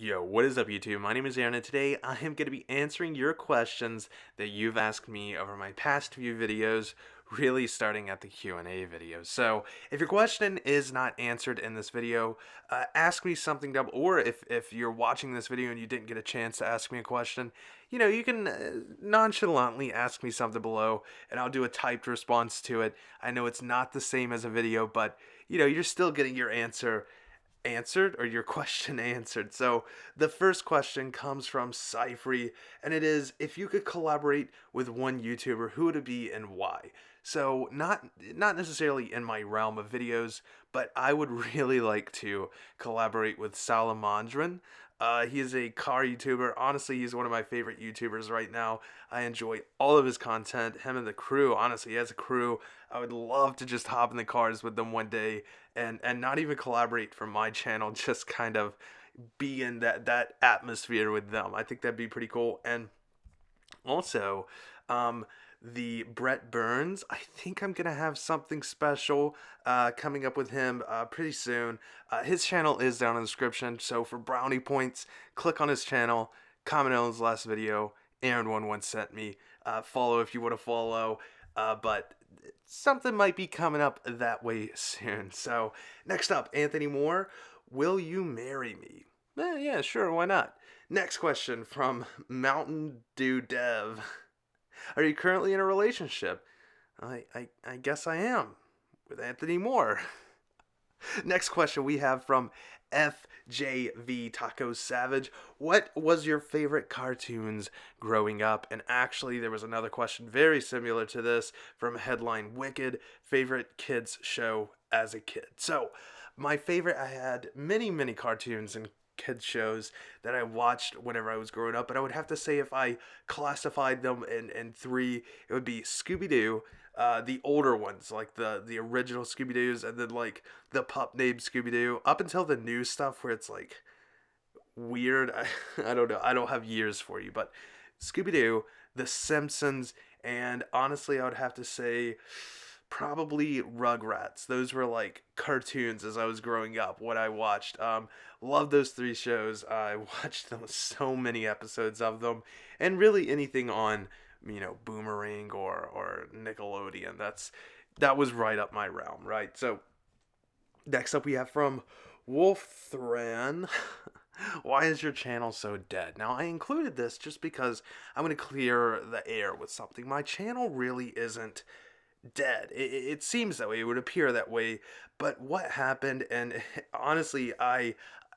Yo, what is up, YouTube? My name is Aaron, and today I am going to be answering your questions that you've asked me over my past few videos, really starting at the Q&A video. So, if your question is not answered in this video, ask me something dumb, or if you're watching this video and you didn't get a chance to ask me a question, you can nonchalantly ask me something below, and I'll do a typed response to it. I know it's not the same as a video, but, you're still getting your answered or your question answered. So the first question comes from Cyphery, and it is, if you could collaborate with one YouTuber, who would it be and why? So not necessarily in my realm of videos, but I would really like to collaborate with Salamandran. He is a car YouTuber. Honestly, he's one of my favorite YouTubers right now. I enjoy all of his content. Him and the crew. Honestly, as a crew, I would love to just hop in the cars with them one day and not even collaborate from my channel. Just kind of be in that atmosphere with them. I think that'd be pretty cool. And also, the Brett Burns. I think I'm gonna have something special coming up with him pretty soon. His channel is down in the description, so for brownie points, click on his channel, comment on his last video. AaronWonOne sent me. Follow if you want to follow. But something might be coming up that way soon. So next up, Anthony Moore. Will you marry me? Yeah, sure, why not? Next question from Mountain Dew Dev. Are you currently in a relationship? I guess I am, with Anthony Moore. Next question we have from FJV Taco Savage. What was your favorite cartoons growing up? And actually, there was another question very similar to this from Headline Wicked. Favorite kids show as a kid. So, my favorite, I had many cartoons and kids shows that I watched whenever I was growing up, but I would have to say, if I classified them in three, it would be Scooby-Doo, the older ones, like the original Scooby-Doos, and then like the pup named Scooby-Doo, up until the new stuff where it's like weird. I don't know. I don't have years for you, but Scooby-Doo, The Simpsons, and honestly, I would have to say probably Rugrats. Those were like cartoons as I was growing up, what I watched. Love those three shows. I watched them, so many episodes of them, and really anything on, Boomerang or Nickelodeon. That was right up my realm, right? So next up we have from Wolf Thran. Why is your channel so dead? Now, I included this just because I'm going to clear the air with something. My channel really isn't dead. It seems that way. It would appear that way. But what happened? And honestly, I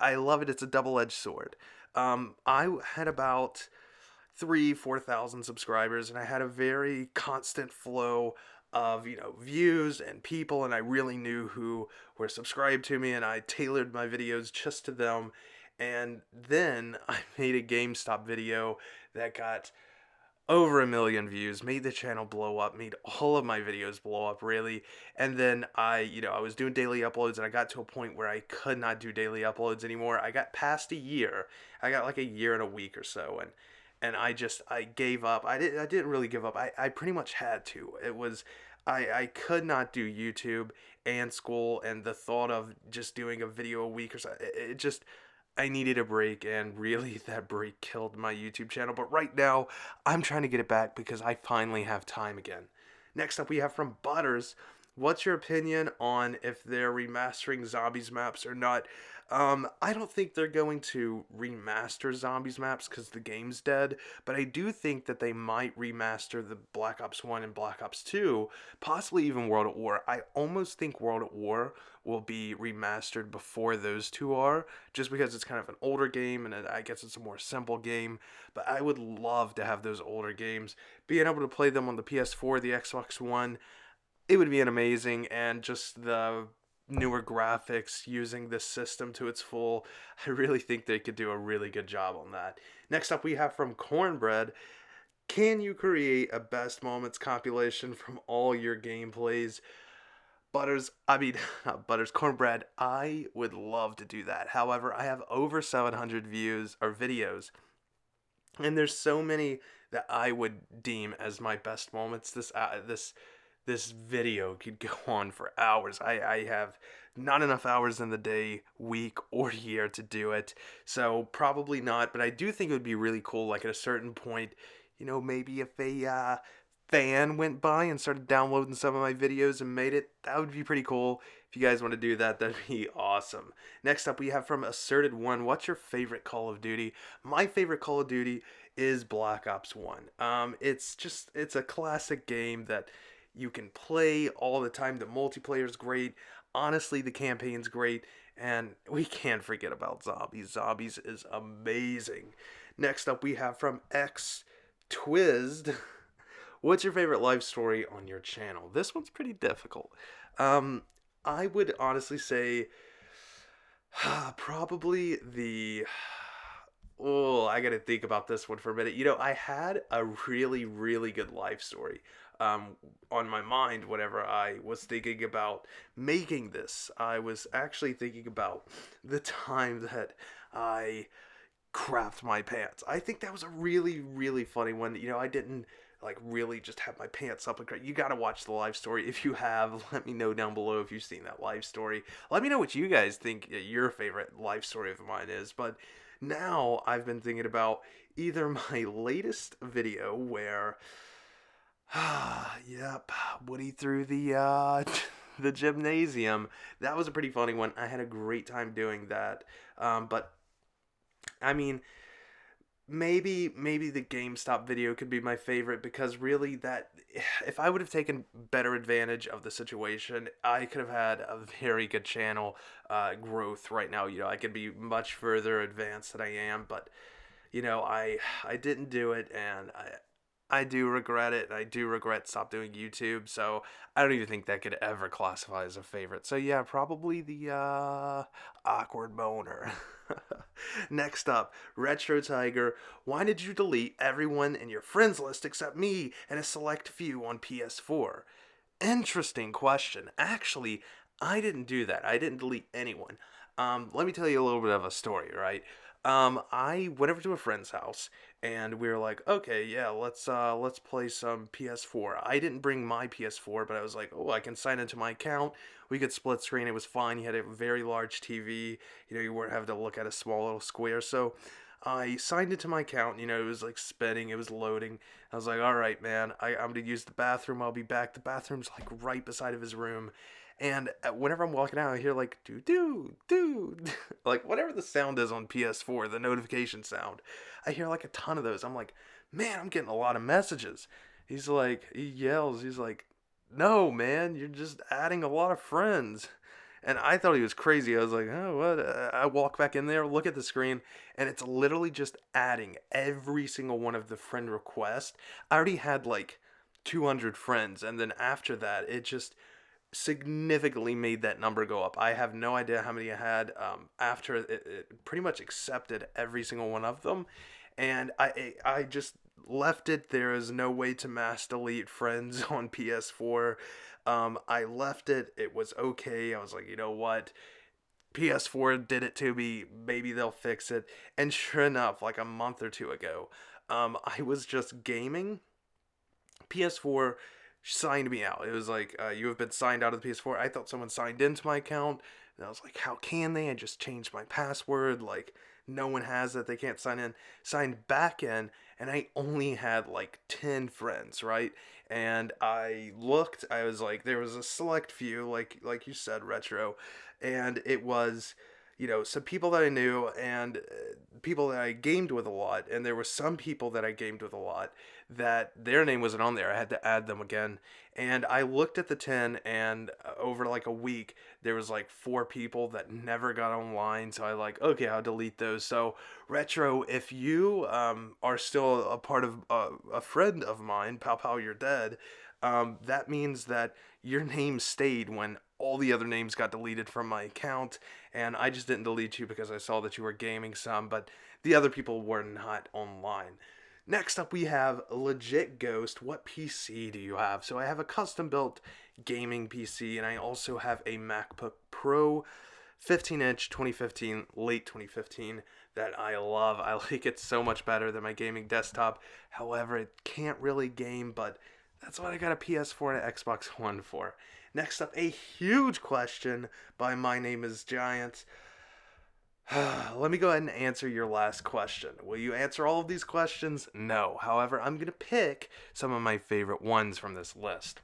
love it. It's a double-edged sword. I had about 4,000 subscribers, and I had a very constant flow of views and people, and I really knew who were subscribed to me, and I tailored my videos just to them. And then I made a GameStop video that got over 1 million views, made the channel blow up, made all of my videos blow up, really. And then I was doing daily uploads, and I got to a point where I could not do daily uploads anymore. I got past a year. I got like a year and a week or so, and I gave up. I didn't really give up. I pretty much had to. I could not do YouTube and school, and the thought of just doing a video a week or so, it just, I needed a break, and really that break killed my YouTube channel. But right now, I'm trying to get it back because I finally have time again. Next up, we have from Butters. What's your opinion on if they're remastering Zombies maps or not? I don't think they're going to remaster Zombies maps because the game's dead, but I do think that they might remaster the Black Ops 1 and Black Ops 2, possibly even World at War. I almost think World at War will be remastered before those two are, just because it's kind of an older game, and I guess it's a more simple game. But I would love to have those older games, being able to play them on the PS4, the Xbox One. It would be an amazing, and just the newer graphics using this system to its full, I really think they could do a really good job on that. Next up we have from Cornbread. Can you create a best moments compilation from all your gameplays? Butters, I mean, not Butters, Cornbread, I would love to do that. However, I have over 700 views or videos, and there's so many that I would deem as my best moments. This this video could go on for hours. I have not enough hours in the day, week, or year to do it, so probably not. But I do think it would be really cool, like at a certain point, maybe if a fan went by and started downloading some of my videos and made it, that would be pretty cool. If you guys want to do that, that'd be awesome. Next up, we have from AssertedOne. What's your favorite Call of Duty? My favorite Call of Duty is Black Ops 1. It's a classic game that you can play all the time. The multiplayer is great. Honestly, the campaign's great. And we can't forget about Zombies. Zombies is amazing. Next up, we have from X Twizzed. What's your favorite life story on your channel? This one's pretty difficult. I would honestly say probably the... Oh, I gotta think about this one for a minute. I had a really, really good life story on my mind whenever I was thinking about making this. I was actually thinking about the time that I crapped my pants. I think that was a really, really funny one. I didn't like really just have my pants up and cry. You gotta watch the live story. If you have, let me know down below if you've seen that live story. Let me know what you guys think your favorite life story of mine is. But now I've been thinking about either my latest video where yep, Woody through the the gymnasium. That was a pretty funny one. I had a great time doing that. But I mean, maybe the GameStop video could be my favorite, because really that, if I would have taken better advantage of the situation, I could have had a very good channel growth right now. I could be much further advanced than I am, but I didn't do it, and I do regret it, and I do regret stop doing YouTube, so I don't even think that could ever classify as a favorite. So yeah, probably the awkward boner. Next up, retrotiger. Why did you delete everyone in your friends list except me and a select few on PS4? Interesting question. Actually, I didn't do that. I didn't delete anyone. Let me tell you a little bit of a story, right? I went over to a friend's house, and we were like, okay, yeah, let's play some PS4. I didn't bring my PS4, but I was like, oh, I can sign into my account. We could split screen. It was fine. He had a very large TV. You weren't having to look at a small little square. So I signed into my account. It was like spinning. It was loading. I was like, all right, man, I'm going to use the bathroom. I'll be back. The bathroom's like right beside of his room. And whenever I'm walking out, I hear like, doo, like whatever the sound is on PS4, the notification sound. I hear like a ton of those. I'm like, man, I'm getting a lot of messages. He yells, he's like, no, man, you're just adding a lot of friends. And I thought he was crazy. I was like, oh, what? I walk back in there, look at the screen, and it's literally just adding every single one of the friend requests. I already had like 200 friends, and then after that, it just significantly made that number go up. I have no idea how many I had after it pretty much accepted every single one of them, and I just left it. There is no way to mass delete friends on PS4. I left it. It was okay. I was like, you know what? PS4 did it to me. Maybe they'll fix it. And sure enough, like a month or two ago, I was just gaming. PS4 signed me out. It was like, you have been signed out of the PS4. I thought someone signed into my account, and I was like, how can they? I just changed my password. Like, no one has that. They can't sign in. Signed back in, and I only had like 10 friends, right? And I looked. I was like, there was a select few, like you said, retro, and it was, some people that I knew, and people that I gamed with a lot. And there were some people that I gamed with a lot that their name wasn't on there. I had to add them again. And I looked at the 10, and over like a week, there was like 4 people that never got online. So I like, okay, I'll delete those. So retro, if you are still a part of a friend of mine, Pow, you're dead. That means that your name stayed when all the other names got deleted from my account, and I just didn't delete you because I saw that you were gaming some, but the other people were not online. Next up, we have legitghost. What PC do you have? So I have a custom-built gaming PC, and I also have a MacBook Pro 15-inch 2015, late 2015, that I love. I like it so much better than my gaming desktop. However, it can't really game, but That's what I got a PS4 and an Xbox One for. Next up, a huge question by My Name is Giant. Let me go ahead and answer your last question. Will you answer all of these questions? No. However, I'm going to pick some of my favorite ones from this list.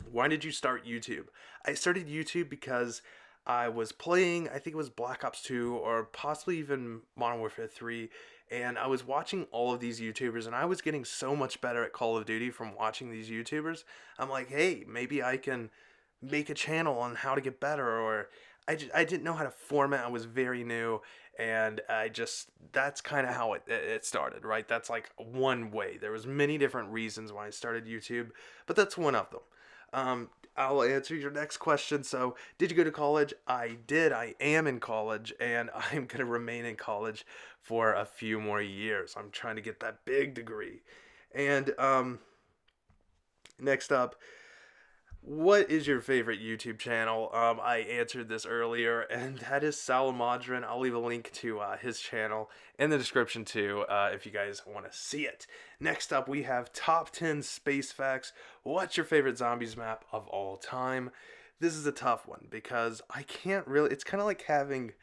Why did you start YouTube? I started YouTube because I was playing, I think it was Black Ops 2 or possibly even Modern Warfare 3, and I was watching all of these YouTubers, and I was getting so much better at Call of Duty from watching these YouTubers. I'm like, hey, maybe I can make a channel on how to get better, or I didn't know how to format. I was very new, and that's kind of how it started, right? That's like one way. There was many different reasons why I started YouTube, but that's one of them. I'll answer your next question. So, did you go to college? I did. I am in college, and I'm going to remain in college for a few more years. I'm trying to get that big degree. And next up, what is your favorite YouTube channel? I answered this earlier, and that is Salamadrin. I'll leave a link to his channel in the description too, if you guys want to see it. Next up, we have Top 10 Space Facts. What's your favorite zombies map of all time? This is a tough one because I can't really. It's kind of like having,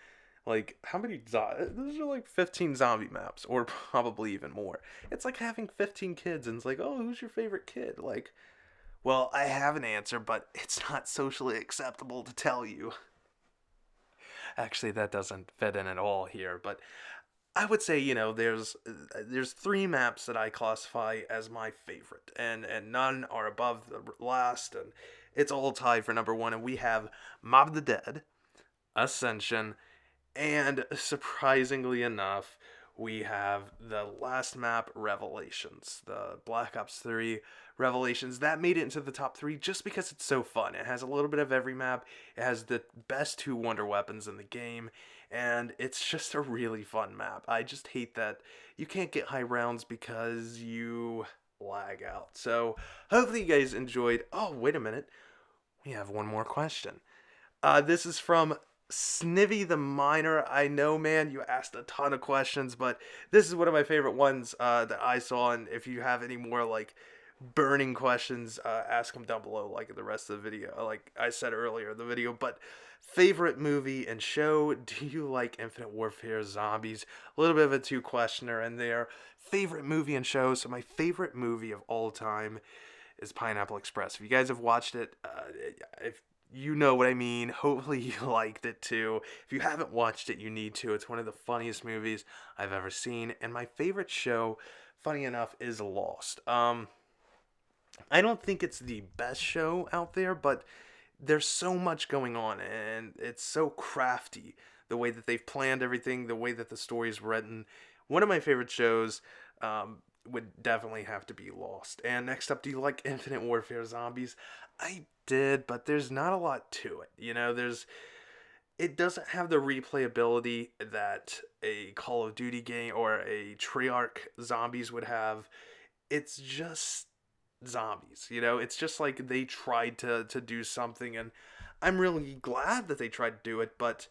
like, how many? Those are like 15 zombie maps, or probably even more. It's like having 15 kids, and it's like, oh, who's your favorite kid? Like. Well, I have an answer, but it's not socially acceptable to tell you. Actually, that doesn't fit in at all here, but I would say, there's three maps that I classify as my favorite, and none are above the last, and it's all tied for number one, and we have Mob of the Dead, Ascension, and surprisingly enough, we have the last map, Revelations, the Black Ops 3 Revelations. That made it into the top three just because it's so fun. It has a little bit of every map. It has the best two wonder weapons in the game, and it's just a really fun map. I just hate that you can't get high rounds because you lag out. So hopefully you guys enjoyed. Oh, wait a minute. We have one more question. This is from Snivy the Miner. I know, man, you asked a ton of questions, but this is one of my favorite ones that I saw. And if you have any more like burning questions, ask them down below, like in the rest of the video. Like I said earlier in the video, but favorite movie and show? Do you like Infinite Warfare, zombies? A little bit of a two-questioner in there. Favorite movie and show? So my favorite movie of all time is Pineapple Express. If you guys have watched it, if you know what I mean. Hopefully you liked it too. If you haven't watched it, you need to. It's one of the funniest movies I've ever seen. And my favorite show, funny enough, is Lost. I don't think it's the best show out there, but there's so much going on, and it's so crafty. The way that they've planned everything, the way that the story's written. One of my favorite shows would definitely have to be Lost. And next up, do you like Infinite Warfare Zombies? I did, but there's not a lot to it. It doesn't have the replayability that a Call of Duty game or a Treyarch Zombies would have. It's just zombies, it's just like they tried to do something, and I'm really glad that they tried to do it, but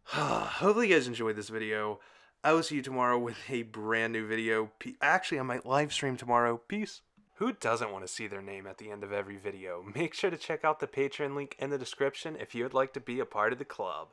hopefully you guys enjoyed this video. I will see you tomorrow with a brand new video. Actually, I might live stream tomorrow. Peace. Who doesn't want to see their name at the end of every video? Make sure to check out the Patreon link in the description if you would like to be a part of the club.